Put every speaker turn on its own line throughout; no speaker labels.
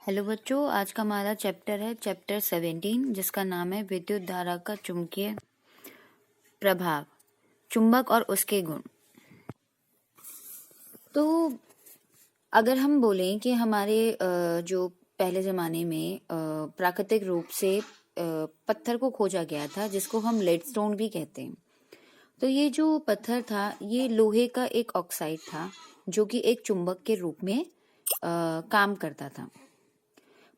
Hello बच्चों, आज का हमारा चैप्टर है चैप्टर 17 जिसका नाम है विद्युत धारा का चुंबकीय प्रभाव, चुंबक और उसके गुण। तो अगर हम बोलें कि हमारे जो पहले ज़माने में प्राकृतिक रूप से पत्थर को खोजा गया था जिसको हम लेडस्टोन भी कहते हैं। तो ये जो पत्थर था ये लोहे का एक ऑक्साइड था जो कि एक चुंबक के रूप में काम करता था।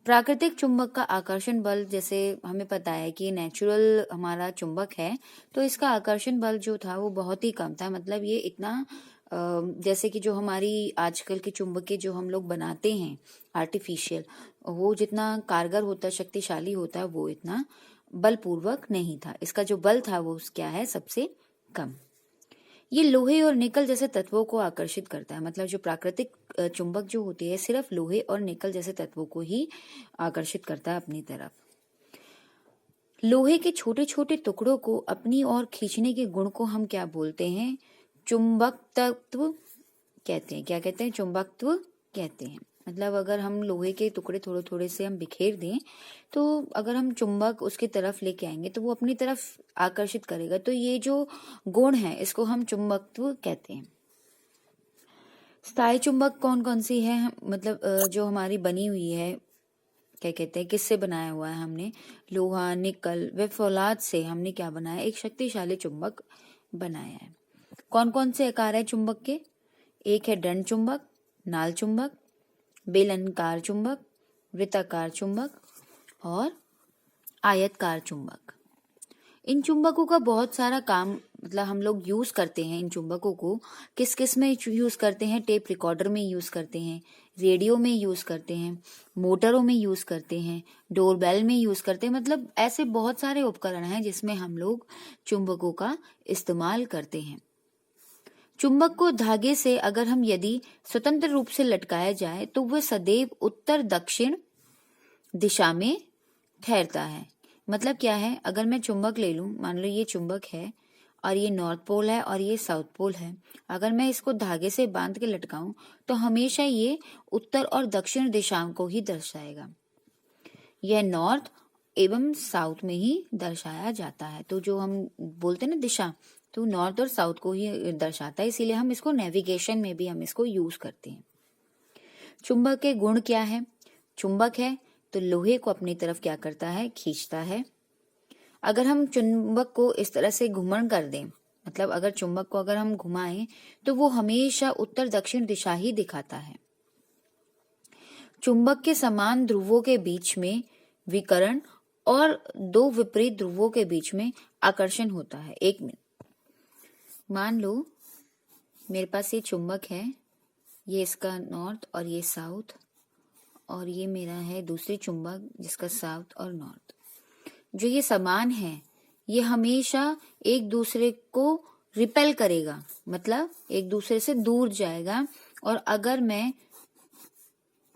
प्राकृतिक चुंबक का आकर्षण बल, जैसे हमें पता है कि नेचुरल हमारा चुंबक है तो इसका आकर्षण बल जो था वो बहुत ही कम था। मतलब ये इतना जैसे कि जो हमारी आजकल के चुंबक जो हम लोग बनाते हैं आर्टिफिशियल, वो जितना कारगर होता, शक्तिशाली होता है, वो इतना बलपूर्वक नहीं था। इसका जो बल था वो क्या है, सबसे कम। ये लोहे और निकल जैसे तत्वों को आकर्षित करता है। मतलब जो प्राकृतिक चुंबक जो होती है सिर्फ लोहे और निकल जैसे तत्वों को ही आकर्षित करता है अपनी तरफ। लोहे के छोटे छोटे टुकड़ों को अपनी ओर खींचने के गुण को हम क्या बोलते हैं? चुंबकत्व कहते हैं। क्या कहते हैं? चुंबकत्व कहते हैं। मतलब अगर हम लोहे के टुकड़े थोड़े थोड़े से हम बिखेर दें तो अगर हम चुंबक उसकी तरफ लेके आएंगे तो वो अपनी तरफ आकर्षित करेगा। तो ये जो गुण है इसको हम चुंबकत्व कहते हैं। स्थायी चुंबक कौन कौन सी है? मतलब जो हमारी बनी हुई है, क्या कहते हैं, किससे बनाया हुआ है हमने? लोहा, निकल व फौलाद से हमने क्या बनाया? एक शक्तिशाली चुंबक बनाया है। कौन कौन से आकार है चुंबक के? एक है दंड चुंबक, नाल चुंबक, बेलनाकार चुंबक, वृत्ताकार चुंबक और आयतकार चुंबक। इन चुंबकों का बहुत सारा काम, मतलब हम लोग यूज करते हैं इन चुंबकों को। किस किस में यूज करते हैं? टेप रिकॉर्डर में यूज करते हैं, रेडियो में यूज करते हैं, मोटरों में यूज करते हैं, डोरबेल में यूज करते हैं। मतलब ऐसे बहुत सारे उपकरण हैं जिसमें हम लोग चुंबकों का इस्तेमाल करते हैं। चुंबक को धागे से अगर हम यदि स्वतंत्र रूप से लटकाया जाए तो वह सदैव उत्तर दक्षिण दिशा में ठहरता है। मतलब क्या है? अगर मैं चुंबक ले लूं, मान लो ये चुंबक है और ये नॉर्थ पोल है और ये साउथ पोल है। अगर मैं इसको धागे से बांध के लटकाऊं तो हमेशा ये उत्तर और दक्षिण दिशाओं को ही दर्शाएगा। यह नॉर्थ एवं साउथ में ही दर्शाया जाता है। तो जो हम बोलते हैं ना दिशा, तो नॉर्थ और साउथ को ही दर्शाता है। इसीलिए हम इसको नेविगेशन में भी हम इसको यूज करते हैं। चुंबक के गुण क्या है? चुंबक है तो लोहे को अपनी तरफ क्या करता है? खींचता है। अगर हम चुंबक को इस तरह से घुमन कर दें, मतलब अगर चुंबक को अगर हम घुमाएं तो वो हमेशा उत्तर दक्षिण दिशा ही दिखाता है। चुंबक के समान ध्रुवों के बीच में विकर्ण और दो विपरीत ध्रुवों के बीच में आकर्षण होता है। एक मिनट, मान लो मेरे पास ये चुंबक है, ये इसका नॉर्थ और ये साउथ, और ये मेरा है दूसरी चुंबक जिसका साउथ और नॉर्थ। जो ये समान है ये हमेशा एक दूसरे को रिपेल करेगा, मतलब एक दूसरे से दूर जाएगा। और अगर मैं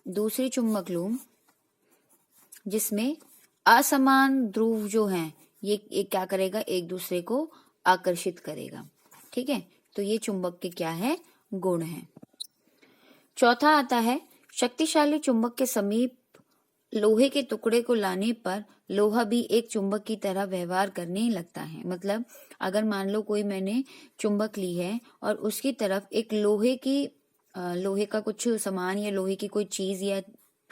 दूसरी चुंबक लूं जिसमें असमान ध्रुव जो हैं, ये क्या करेगा? एक दूसरे को आकर्षित करेगा। ठीक है, तो ये चुंबक के क्या है? गुण है। चौथा आता है शक्तिशाली चुंबक के समीप लोहे के टुकड़े को लाने पर लोहा भी एक चुंबक की तरह व्यवहार करने लगता है। मतलब अगर मान लो कोई मैंने चुंबक ली है और उसकी तरफ एक लोहे का कुछ सामान या लोहे की कोई चीज या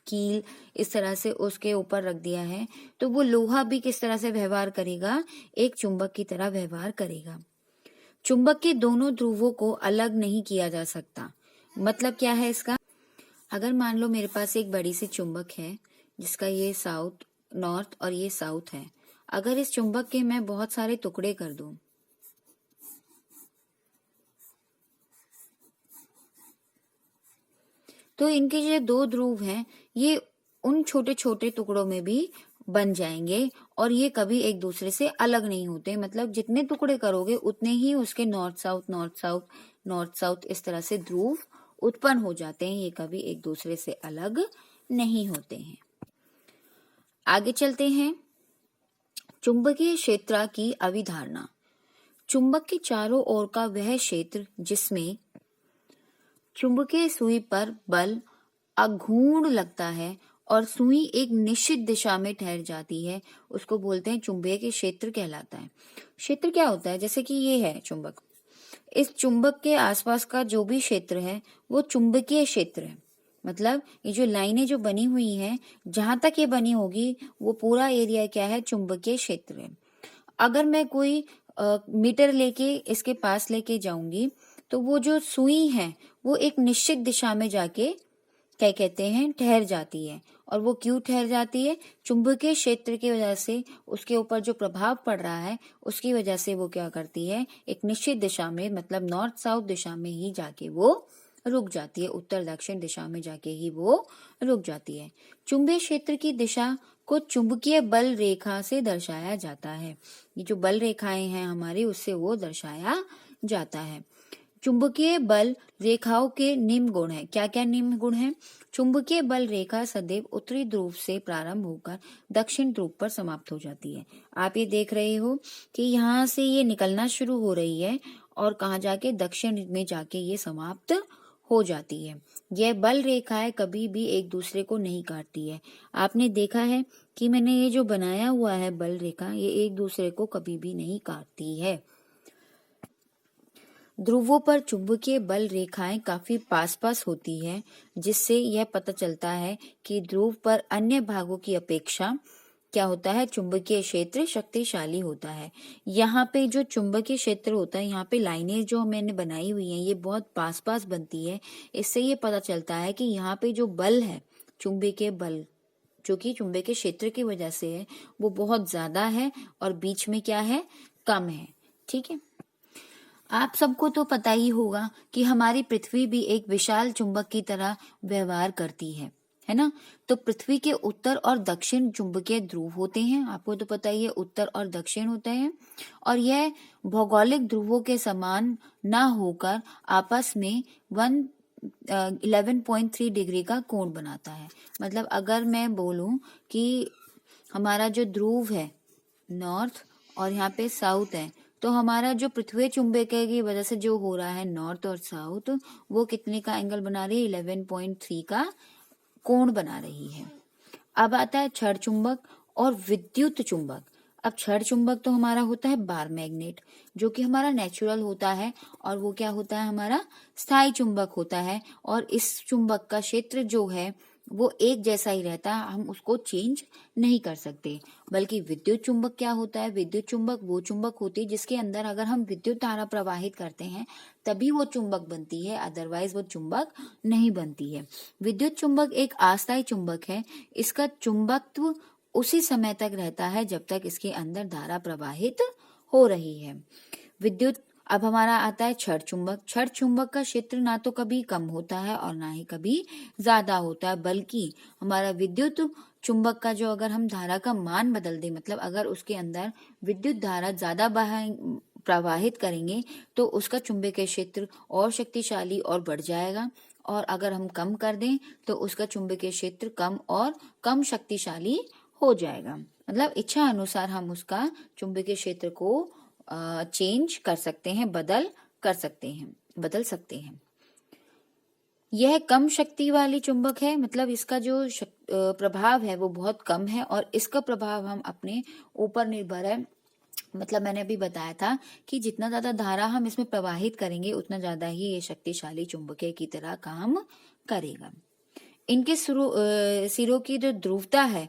कील इस तरह से उसके ऊपर रख दिया है, तो वो लोहा भी किस तरह से व्यवहार करेगा? एक चुंबक की तरह व्यवहार करेगा। चुंबक के दोनों ध्रुवों को अलग नहीं किया जा सकता। मतलब क्या है इसका? अगर मान लो मेरे पास एक बड़ी सी चुंबक है जिसका ये साउथ नॉर्थ और ये साउथ है। अगर इस चुंबक के मैं बहुत सारे टुकड़े कर दूं तो इनके जो दो ध्रुव हैं ये उन छोटे छोटे टुकड़ों में भी बन जाएंगे और ये कभी एक दूसरे से अलग नहीं होते। मतलब जितने टुकड़े करोगे उतने ही उसके north south north south north south इस तरह से ध्रुव उत्पन्न हो जाते हैं। ये कभी एक दूसरे से अलग नहीं होते हैं। आगे चलते हैं। चुंबकीय क्षेत्र की अवधारणा। चुंबक के चारों ओर का वह क्षेत्र जिसमें चुंबकीय सुई पर बल अघूर्ण लगता है और सुई एक निश्चित दिशा में ठहर जाती है, उसको बोलते हैं चुंबकीय क्षेत्र कहलाता है। क्षेत्र क्या होता है? जैसे कि ये है चुंबक, इस चुंबक के आसपास का जो भी क्षेत्र है वो चुंबकीय क्षेत्र है। मतलब ये जो लाइनें जो बनी हुई हैं, जहां तक ये बनी होगी वो पूरा एरिया क्या है? चुंबकीय क्षेत्र है। अगर मैं कोई मीटर लेके इसके पास लेके जाऊंगी तो वो जो सुई है वो एक निश्चित दिशा में जाके क्या कहते हैं? ठहर जाती है। और वो क्यों ठहर जाती है? चुंबकीय क्षेत्र की वजह से, उसके ऊपर जो प्रभाव पड़ रहा है उसकी वजह से वो क्या करती है? एक निश्चित दिशा में, मतलब नॉर्थ साउथ दिशा में ही जाके वो रुक जाती है, उत्तर दक्षिण दिशा में जाके ही वो रुक जाती है। चुंबकीय क्षेत्र की दिशा को चुंबकीय बल रेखा से दर्शाया जाता है। ये जो बल रेखाएं हैं हमारी, उससे वो दर्शाया जाता है। चुंबकीय बल रेखाओं के निम्न गुण हैं। क्या क्या निम्न गुण हैं? चुंबकीय बल रेखा सदैव उत्तरी ध्रुव से प्रारंभ होकर दक्षिण ध्रुव पर समाप्त हो जाती है। आप ये देख रहे हो कि यहाँ से ये निकलना शुरू हो रही है और कहाँ जाके? दक्षिण में जाके ये समाप्त हो जाती है। यह बल रेखाएं कभी भी एक दूसरे को नहीं काटती है। आपने देखा है कि मैंने ये जो बनाया हुआ है बल रेखा, ये एक दूसरे को कभी भी नहीं काटती है। ध्रुवों पर चुंबकीय बल रेखाएं काफी पास पास होती है, जिससे यह पता चलता है कि ध्रुव पर अन्य भागों की अपेक्षा क्या होता है? चुंबकीय क्षेत्र शक्तिशाली होता है। यहाँ पे जो चुंबकीय क्षेत्र होता है, यहाँ पे लाइनें जो मैंने बनाई हुई हैं ये बहुत पास पास बनती है। इससे ये पता चलता है कि यहाँ पे जो बल है, चुंबकीय बल, जो कि चुंबकीय क्षेत्र की वजह से है, वो बहुत ज्यादा है और बीच में क्या है? कम है। ठीक है। आप सबको तो पता ही होगा कि हमारी पृथ्वी भी एक विशाल चुंबक की तरह व्यवहार करती है ना? तो पृथ्वी के उत्तर और दक्षिण चुंबकीय ध्रुव होते हैं। आपको तो पता ही है, उत्तर और दक्षिण होते हैं। और यह भौगोलिक ध्रुवों के समान ना होकर आपस में 11.3 डिग्री का कोण बनाता है। मतलब अगर मैं बोलूं कि हमारा जो ध्रुव है नॉर्थ और यहाँ पे साउथ है, तो हमारा जो पृथ्वी चुंबकीय की वजह से जो हो रहा है नॉर्थ और साउथ, वो कितने का एंगल बना रही है? 11.3 का कोण बना रही है। अब आता है क्षण चुंबक और विद्युत चुंबक। अब क्षण चुंबक तो हमारा होता है बार मैग्नेट, जो कि हमारा नेचुरल होता है, और वो क्या होता है? हमारा स्थायी चुंबक होता है। और इस चुंबक का क्षेत्र जो है वो एक जैसा ही रहता है, हम उसको चेंज नहीं कर सकते। बल्कि विद्युत चुंबक क्या होता है? विद्युत चुंबक वो चुंबक होती है जिसके अंदर अगर हम विद्युत धारा प्रवाहित करते हैं तभी वो चुंबक बनती है, अदरवाइज वो चुंबक नहीं बनती है। विद्युत चुंबक एक अस्थायी चुंबक है। इसका चुंबकत्व उसी समय तक रहता है जब तक इसके अंदर धारा प्रवाहित हो रही है। विद्युत अब हमारा आता है क्षण चुंबक। क्षण चुंबक का क्षेत्र ना तो कभी कम होता है और ना ही कभी ज्यादा होता है, बल्कि हमारा विद्युत चुंबक का जो, अगर हम धारा का मान बदल दें, मतलब अगर उसके अंदर विद्युत धारा ज्यादा प्रवाहित करेंगे तो उसका चुंबकीय क्षेत्र और शक्तिशाली और बढ़ जाएगा, और अगर हम कम कर दें तो उसका चुंबकीय क्षेत्र कम और कम शक्तिशाली हो जाएगा। मतलब इच्छा अनुसार हम उसका चुंबकीय क्षेत्र को चेंज कर सकते हैं, बदल सकते हैं। यह कम शक्ति वाली चुंबक है, मतलब इसका जो प्रभाव है वो बहुत कम है, और इसका प्रभाव हम अपने ऊपर निर्भर है। मतलब मैंने अभी बताया था कि जितना ज्यादा धारा हम इसमें प्रवाहित करेंगे उतना ज्यादा ही ये शक्तिशाली चुंबकीय की तरह काम करेगा। इनके सिरों की जो ध्रुवता है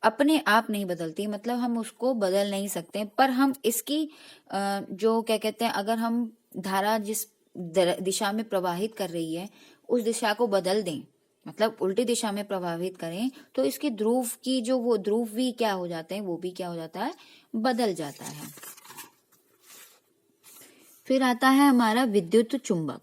अपने आप नहीं बदलती, मतलब हम उसको बदल नहीं सकते, पर हम इसकी जो क्या कहते हैं, अगर हम धारा जिस दिशा में प्रवाहित कर रही है उस दिशा को बदल दें, मतलब उल्टी दिशा में प्रभावित करें, तो इसकी ध्रुव की जो वो ध्रुव भी क्या हो जाते हैं, वो भी क्या हो जाता है? बदल जाता है। फिर आता है हमारा विद्युत चुंबक,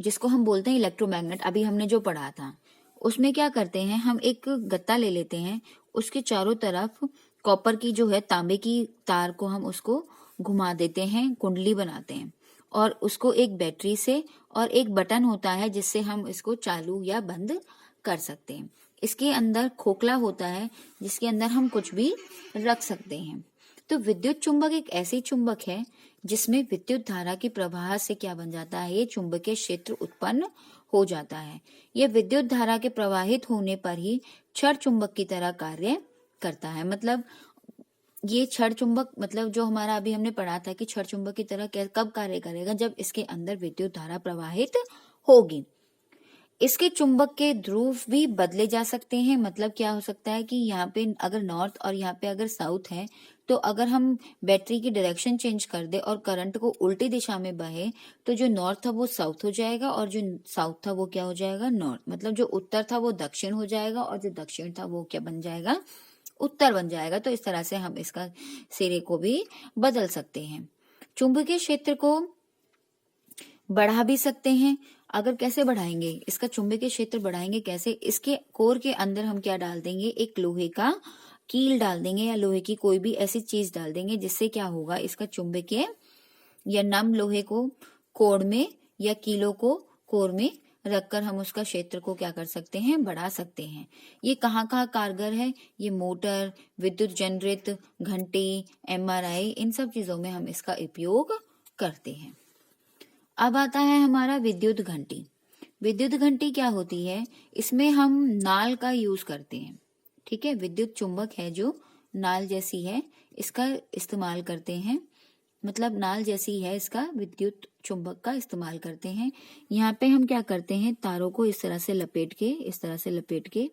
जिसको हम बोलते हैं इलेक्ट्रोमैग्नेट। अभी हमने जो पढ़ा था उसमें क्या करते हैं, हम एक गत्ता ले लेते हैं, उसके चारों तरफ कॉपर की जो है, तांबे की तार को हम उसको घुमा देते हैं, कुंडली बनाते हैं, और उसको एक बैटरी से, और एक बटन होता है जिससे हम इसको चालू या बंद कर सकते हैं। इसके अंदर खोखला होता है जिसके अंदर हम कुछ भी रख सकते हैं। तो विद्युत चुंबक एक ऐसी चुंबक है जिसमें विद्युत धारा के प्रवाह से क्या बन जाता है, ये चुंबकीय क्षेत्र उत्पन्न हो जाता है। यह विद्युत धारा के प्रवाहित होने पर ही क्षण चुंबक की तरह कार्य करता है। मतलब ये क्षण चुंबक, मतलब जो हमारा अभी हमने पढ़ा था कि क्षण चुंबक की तरह कब कार्य करेगा, जब इसके अंदर विद्युत धारा प्रवाहित होगी। इसके चुंबक के ध्रुव भी बदले जा सकते हैं। मतलब क्या हो सकता है कि यहाँ पे अगर नॉर्थ और यहाँ पे अगर साउथ है, तो अगर हम बैटरी की डायरेक्शन चेंज कर दे और करंट को उल्टी दिशा में बहे, तो जो नॉर्थ था वो साउथ हो जाएगा और जो साउथ था वो क्या हो जाएगा, नॉर्थ। मतलब जो उत्तर था वो दक्षिण हो जाएगा और जो दक्षिण था वो क्या बन जाएगा, उत्तर बन जाएगा। तो इस तरह से हम इसका सिरे को भी बदल सकते हैं। चुंबकीय क्षेत्र को बढ़ा भी सकते हैं। अगर कैसे बढ़ाएंगे, इसका चुंबकीय क्षेत्र बढ़ाएंगे कैसे, इसके कोर के अंदर हम क्या डाल देंगे, एक लोहे का कील डाल देंगे या लोहे की कोई भी ऐसी चीज डाल देंगे, जिससे क्या होगा, इसका चुंबकीय या नम लोहे को कोर में या कीलों को कोर में रखकर हम उसका क्षेत्र को क्या कर सकते हैं, बढ़ा सकते हैं। ये कहाँ कहाँ कारगर है, ये मोटर, विद्युत जनरित, घंटी, MRI, इन सब चीजों में हम इसका उपयोग करते हैं। अब आता है हमारा विद्युत घंटी। विद्युत घंटी क्या होती है, इसमें हम नाल का यूज करते हैं। ठीक है, विद्युत चुंबक है जो नाल जैसी है, इसका इस्तेमाल करते हैं। मतलब नाल जैसी है, इसका विद्युत चुंबक का इस्तेमाल करते हैं। यहाँ पे हम क्या करते हैं, तारों को इस तरह से लपेट के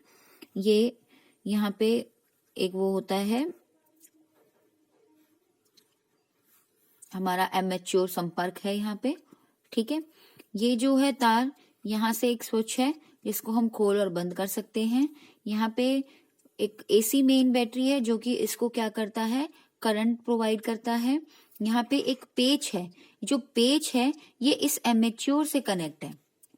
ये यहाँ पे एक वो होता है हमारा एमेच्योर संपर्क है यहाँ पे। ठीक है, ये जो है तार, यहाँ से एक स्विच है जिसको हम खोल और बंद कर सकते हैं। यहाँ पे एक AC मेन बैटरी है जो कि इसको क्या करता है, करंट प्रोवाइड करता है। यहाँ पे एक पेच है, जो पेच है ये इस एमेच्योर से कनेक्ट है।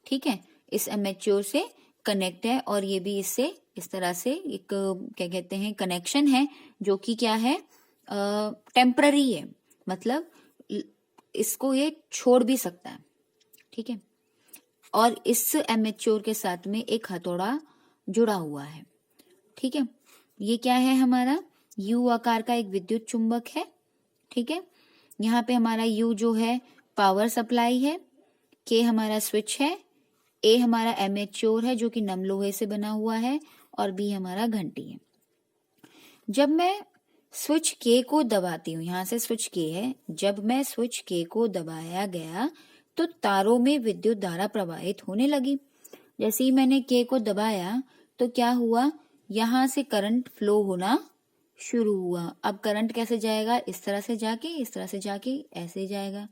ठीक है, इस एमेच्योर से कनेक्ट है और ये भी इससे इस तरह से एक क्या कहते हैं, कनेक्शन है, जो कि क्या है, टेम्पररी है। मतलब इसको ये छोड़ भी सकता है। ठीक है, और इस एमेच्योर के साथ में एक हथौड़ा जुड़ा हुआ है। ठीक है, ये क्या है, हमारा U आकार का एक विद्युत चुंबक है। ठीक है, यहाँ पे हमारा U जो है पावर सप्लाई है, K हमारा स्विच है, A हमारा एमेच्योर है जो कि नम लोहे से बना हुआ है, और B हमारा घंटी है। जब मैं स्विच K को दबाती हूँ, यहाँ से स्विच K है, जब मैं स्विच K को दबाया गया तो तारों में विद्युत धारा प्रवाहित होने लगी। जैसे ही मैंने K को दबाया तो क्या हुआ, यहाँ से करंट फ्लो होना शुरू हुआ। अब करंट कैसे जाएगा, इस तरह से जाके, इस तरह से जाके, ऐसे जाएगा,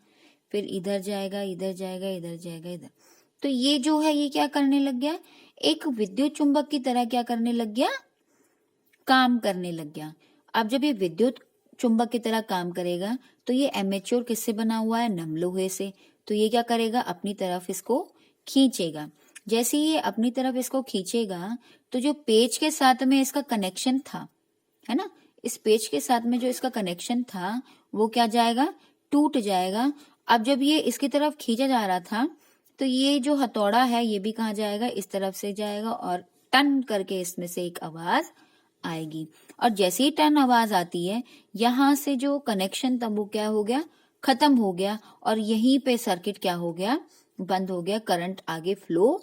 फिर इधर जाएगा, इधर जाएगा, इधर जाएगा, इधर। तो ये जो है ये क्या करने लग गया, एक विद्युत चुंबक की तरह क्या करने लग गया, काम करने लग गया। अब जब ये विद्युत चुंबक की तरह काम करेगा तो ये एमेच्योर किससे बना हुआ है, नम लोहे से। तो ये क्या करेगा, अपनी तरफ इसको खींचेगा। जैसे ही ये अपनी तरफ इसको खींचेगा तो जो पेच के साथ में इसका कनेक्शन था, है ना, इस पेच के साथ में जो इसका कनेक्शन था वो क्या जाएगा, टूट जाएगा। अब जब ये इसकी तरफ खींचा जा रहा था तो ये जो हथौड़ा है ये भी कहाँ जाएगा, इस तरफ से जाएगा, और टन करके इसमें से एक आवाज आएगी। और जैसे ही टन आवाज आती है, यहाँ से जो कनेक्शन था वो क्या हो गया, खत्म हो गया, और यहीं पे सर्किट क्या हो गया, बंद हो गया, करंट आगे फ्लो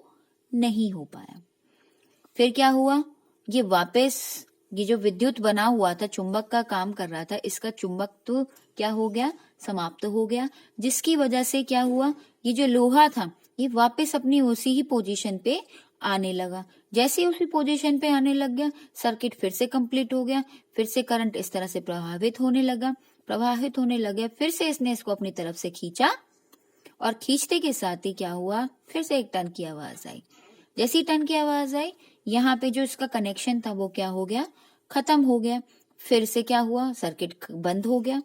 नहीं हो पाया। फिर क्या हुआ, ये वापस ये जो विद्युत बना हुआ था, चुंबक का काम कर रहा था, इसका चुंबक तो क्या हो गया, समाप्त हो गया, जिसकी वजह से क्या हुआ, ये जो लोहा था ये वापस अपनी उसी ही पोजीशन पे आने लगा। जैसे ही उसी पोजीशन पे आने लग गया, सर्किट फिर से कंप्लीट हो गया, फिर से करंट इस तरह से प्रवाहित होने लगा, फिर से इसने इसको अपनी तरफ से खींचा, और खींचते के साथ ही क्या हुआ, फिर से एक टन की आवाज आई। जैसी टन की आवाज आई, यहाँ पे जो इसका कनेक्शन था वो क्या हो गया, खत्म हो गया। फिर से क्या हुआ, सर्किट बंद हो गया,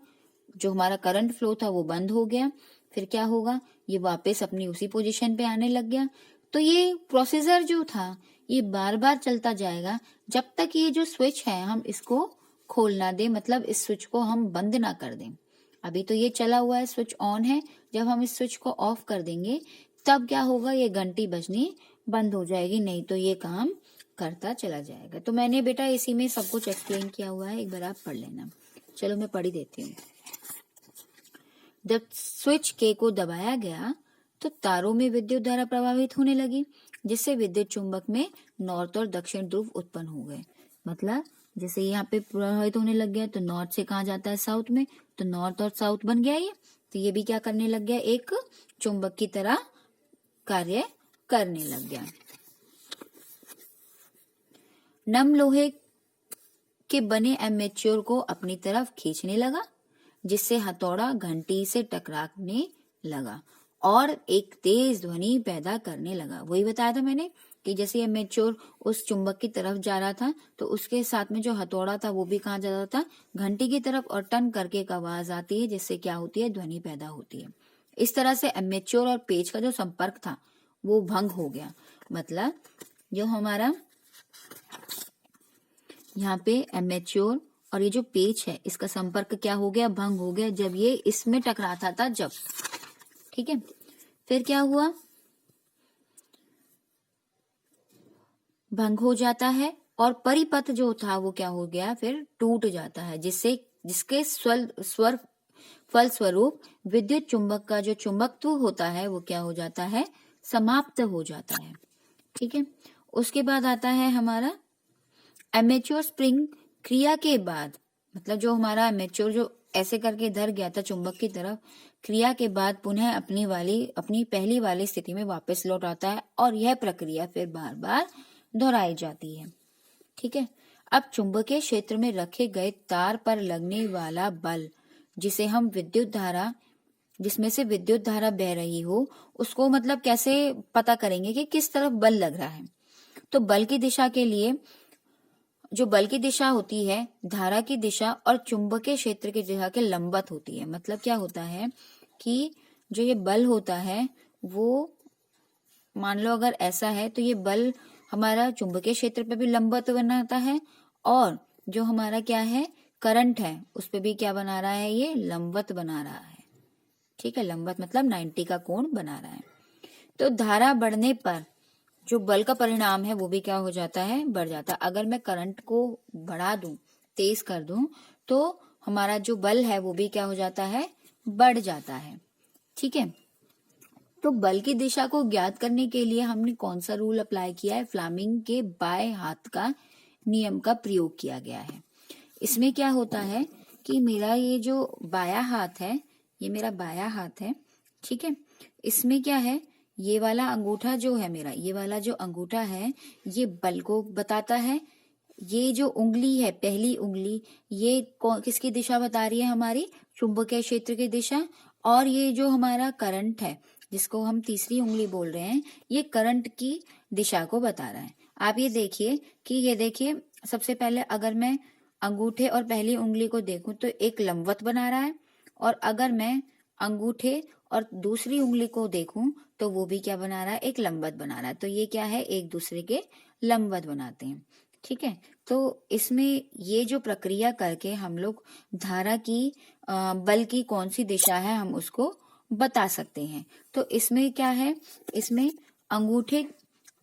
जो हमारा करंट फ्लो था वो बंद हो गया। फिर क्या होगा, ये वापस अपनी उसी पोजीशन पे आने लग गया। तो ये प्रोसीजर जो था ये बार बार चलता जाएगा जब तक ये जो स्विच है हम इसको खोल ना दें, मतलब इस स्विच को हम बंद ना कर दें। अभी तो ये चला हुआ है, स्विच ऑन है, जब हम इस स्विच को ऑफ कर देंगे तब क्या होगा, ये घंटी बजनी बंद हो जाएगी, नहीं तो ये काम करता चला जाएगा। तो मैंने बेटा इसी में सब कुछ एक्सप्लेन किया हुआ है, एक बार आप पढ़ लेना। चलो मैं पढ़ ही देती हूँ। जब स्विच के को दबाया गया तो तारों में विद्युत धारा प्रवाहित होने लगी, जिससे विद्युत चुंबक में नॉर्थ और दक्षिण ध्रुव उत्पन्न हो गए। मतलब जैसे यहाँ पे प्रवाहित होने लग गया तो नॉर्थ से कहाँ जाता है, साउथ में, तो नॉर्थ और साउथ बन गया ये। तो ये भी क्या करने लग गया, एक चुंबक की तरह कार्य करने लग गया। नम लोहे के बने एमेच्योर को अपनी तरफ खींचने लगा, जिससे हथौड़ा घंटी से टकराने लगा और एक तेज ध्वनि पैदा करने लगा। वही बताया था मैंने कि जैसे एमेच्योर उस चुंबक की तरफ जा रहा था तो उसके साथ में जो हथौड़ा था वो भी कहाँ जा रहा था, घंटी की तरफ, और टन करके एक आवाज आती है जिससे क्या होती है, ध्वनि पैदा होती है। इस तरह से एमेच्योर और पेच का जो संपर्क था वो भंग हो गया। मतलब जो हमारा यहाँ पे एमेच्योर और ये जो पेच है इसका संपर्क क्या हो गया, भंग हो गया, जब ये इसमें टकराता था जब। ठीक है, फिर क्या हुआ, भंग हो जाता है और परिपथ जो था वो क्या हो गया, फिर टूट जाता है, जिसके फलस्वरूप विद्युत चुंबक का जो चुंबकत्व होता है वो क्या हो जाता है, समाप्त हो जाता है। ठीक है, उसके बाद आता है हमारा एमेच्योर स्प्रिंग क्रिया के बाद, मतलब जो हमारा एमेच्योर जो ऐसे करके इधर गया था चुंबक की तरफ, क्रिया के बाद पुनः अपनी पहली वाली स्थिति में वापस लौट आता है और यह प्रक्रिया फिर बार बार दोहराई जाती है। ठीक है, अब चुंबकीय क्षेत्र में रखे गए तार पर लगने वाला बल, जिसे हम जिसमें से विद्युत धारा बह रही हो, उसको मतलब कैसे पता करेंगे कि किस तरफ बल लग रहा है। तो बल की दिशा के लिए जो बल की दिशा होती है धारा की दिशा और चुंबकीय क्षेत्र की दिशा के लंबवत होती है। मतलब क्या होता है कि जो ये बल होता है वो मान लो अगर ऐसा है तो ये बल हमारा चुंबकीय क्षेत्र पे भी लंबवत बनाता है और जो हमारा क्या है करंट है उस पे भी क्या बना रहा है, ये लंबवत बना रहा है। ठीक है, लंबवत मतलब 90 का कोण बना रहा है। तो धारा बढ़ने पर जो बल का परिणाम है वो भी क्या हो जाता है, बढ़ जाता है। अगर मैं करंट को बढ़ा दूं, तेज कर दूं, तो हमारा जो बल है वो भी क्या हो जाता है, बढ़ जाता है। ठीक है, तो बल की दिशा को ज्ञात करने के लिए हमने कौन सा रूल अप्लाई किया है, फ्लेमिंग के बाएं हाथ का नियम का प्रयोग किया गया है। इसमें क्या होता है कि मेरा ये जो बायां हाथ है, ये मेरा बायां हाथ है। ठीक है, इसमें क्या है, ये वाला अंगूठा जो है मेरा, ये वाला जो अंगूठा है ये बल को बताता है। ये जो उंगली है, पहली उंगली, ये किसकी दिशा बता रही है, हमारी चुंबकीय क्षेत्र की दिशा। और ये जो हमारा करंट है जिसको हम तीसरी उंगली बोल रहे हैं, ये करंट की दिशा को बता रहा है। आप ये देखिए कि ये देखिए, सबसे पहले अगर मैं अंगूठे और पहली उंगली को देखूं तो एक लंबवत बना रहा है, और अगर मैं अंगूठे और दूसरी उंगली को देखूं तो वो भी क्या बना रहा है, एक लंबवत बना रहा है। तो ये क्या है, एक दूसरे के लंबवत बनाते हैं। ठीक है, तो इसमें ये जो प्रक्रिया करके हम लोग धारा की बल की कौन सी दिशा है हम उसको बता सकते हैं। तो इसमें क्या है, इसमें अंगूठे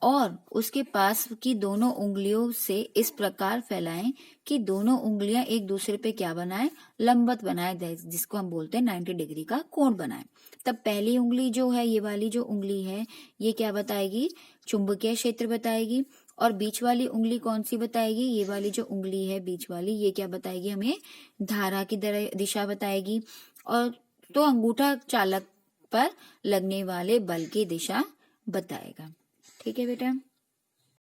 और उसके पास की दोनों उंगलियों से इस प्रकार फैलाएं कि दोनों उंगलियां एक दूसरे पे क्या बनाए, लंबवत बनाए, जिसको हम बोलते हैं 90 डिग्री का कोण बनाए। तब पहली उंगली जो है, ये वाली जो उंगली है, ये क्या बताएगी, चुंबकीय क्षेत्र बताएगी। और बीच वाली उंगली कौन सी बताएगी, ये वाली जो उंगली है बीच वाली, ये क्या बताएगी, हमें धारा की दिशा बताएगी। और तो अंगूठा चालक पर लगने वाले बल की दिशा बताएगा। ठीक है बेटा।